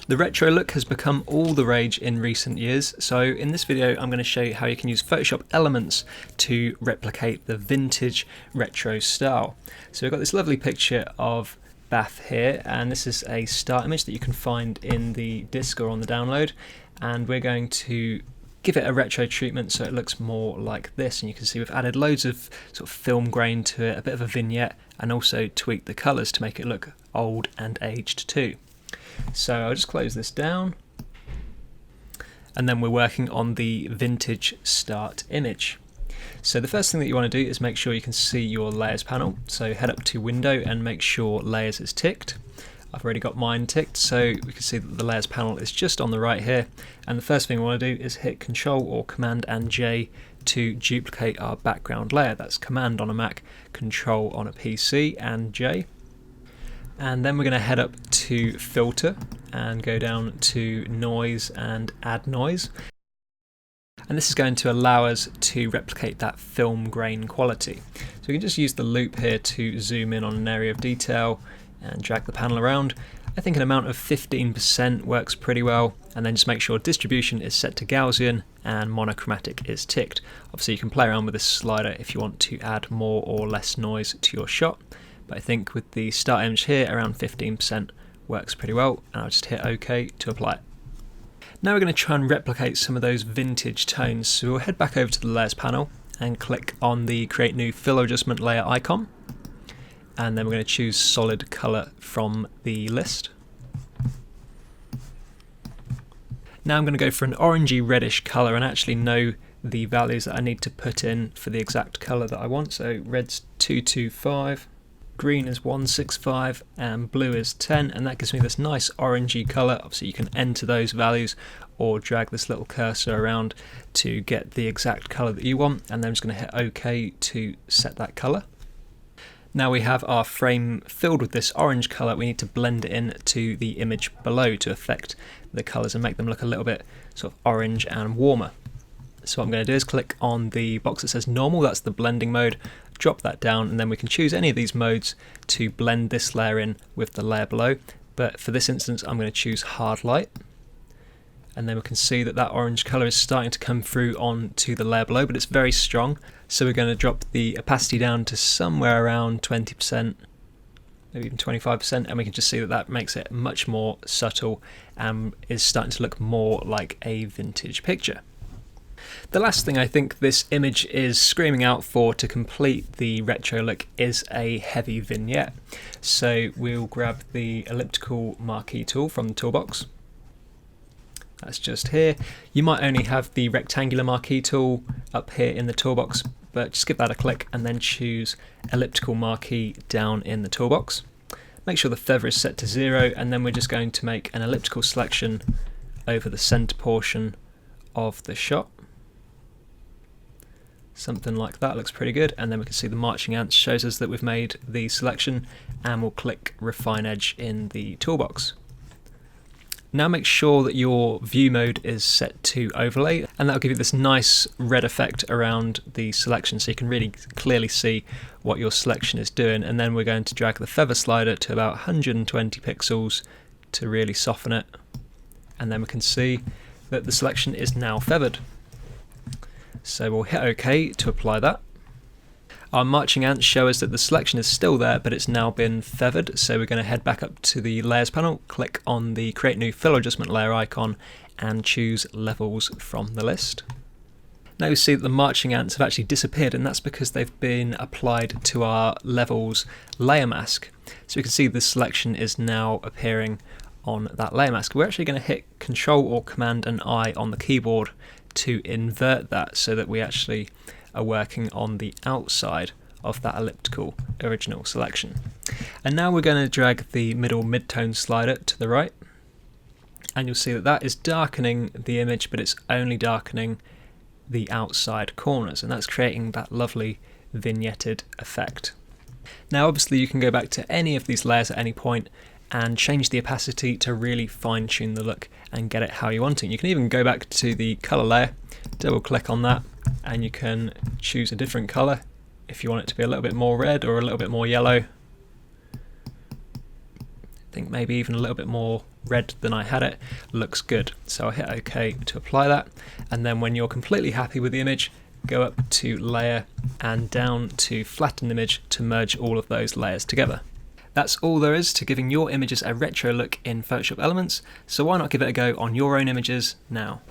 The retro look has become all the rage in recent years, so in this video I'm going to show you how you can use Photoshop elements to replicate the vintage retro style. So we've got this lovely picture of Bath here, and this is a start image that you can find in the disk or on the download, and we're going to give it a retro treatment so it looks more like this. And you can see we've added loads of sort of film grain to it, a bit of a vignette, and also tweaked the colours to make it look old and aged too. So I'll just close this down, and then we're working on the vintage start image. So the first thing that you want to do is make sure you can see your layers panel. So head up to window and make sure layers is ticked. I've already got mine ticked, so we can see that the layers panel is just on the right here, and the first thing we want to do is hit Control or Command and J to duplicate our background layer. That's Command on a Mac, Control on a PC and J. And then we're going to head up to Filter and go down to Noise and Add Noise. And this is going to allow us to replicate that film grain quality. So we can just use the loop here to zoom in on an area of detail and drag the panel around. I think an amount of 15% works pretty well, and then just make sure distribution is set to Gaussian and monochromatic is ticked. Obviously you can play around with this slider if you want to add more or less noise to your shot. But I think with the start image here, around 15% works pretty well, and I'll just hit OK to apply it. Now we're going to try and replicate some of those vintage tones, so we'll head back over to the layers panel and click on the create new fill adjustment layer icon, and then we're going to choose solid colour from the list. Now I'm going to go for an orangey reddish colour and actually know the values that I need to put in for the exact colour that I want. So red's 225. Green is 165 and blue is 10, and that gives me this nice orangey colour. Obviously you can enter those values or drag this little cursor around to get the exact colour that you want, and then I'm just going to hit OK to set that colour. Now we have our frame filled with this orange colour. We need to blend it in to the image below to affect the colours and make them look a little bit sort of orange and warmer. So what I'm going to do is click on the box that says normal, that's the blending mode, drop that down, and then we can choose any of these modes to blend this layer in with the layer below. But for this instance I'm going to choose hard light, and then we can see that that orange colour is starting to come through onto the layer below, but it's very strong. So we're going to drop the opacity down to somewhere around 20%, maybe even 25%, and we can just see that that makes it much more subtle and is starting to look more like a vintage picture. The last thing I think this image is screaming out for to complete the retro look is a heavy vignette. So we'll grab the elliptical marquee tool from the toolbox. That's just here. You might only have the rectangular marquee tool up here in the toolbox, but just give that a click and then choose elliptical marquee down in the toolbox. Make sure the feather is set to 0, and then we're just going to make an elliptical selection over the center portion of the shot. Something like that looks pretty good, and then we can see the marching ants shows us that we've made the selection, and we'll click refine edge in the toolbox. Now make sure that your view mode is set to overlay, and that'll give you this nice red effect around the selection so you can really clearly see what your selection is doing. And then we're going to drag the feather slider to about 120 pixels to really soften it, and then we can see that the selection is now feathered. So we'll hit OK to apply that. Our marching ants show us that the selection is still there, but it's now been feathered, so we're going to head back up to the layers panel, click on the create new fill adjustment layer icon and choose levels from the list. Now you see that the marching ants have actually disappeared, and that's because they've been applied to our levels layer mask. So we can see the selection is now appearing on that layer mask. We're actually going to hit Control or Command and I on the keyboard to invert that so that we actually are working on the outside of that elliptical original selection. And now we're going to drag the middle midtone slider to the right, and you'll see that that is darkening the image, but it's only darkening the outside corners, and that's creating that lovely vignetted effect. Now obviously you can go back to any of these layers at any point and change the opacity to really fine tune the look and get it how you want it. You can even go back to the colour layer, double click on that, and you can choose a different colour if you want it to be a little bit more red or a little bit more yellow. I think maybe even a little bit more red than I had it, looks good. So I'll hit OK to apply that, and then when you're completely happy with the image, go up to Layer and down to Flatten Image to merge all of those layers together. That's all there is to giving your images a retro look in Photoshop Elements, so why not give it a go on your own images now?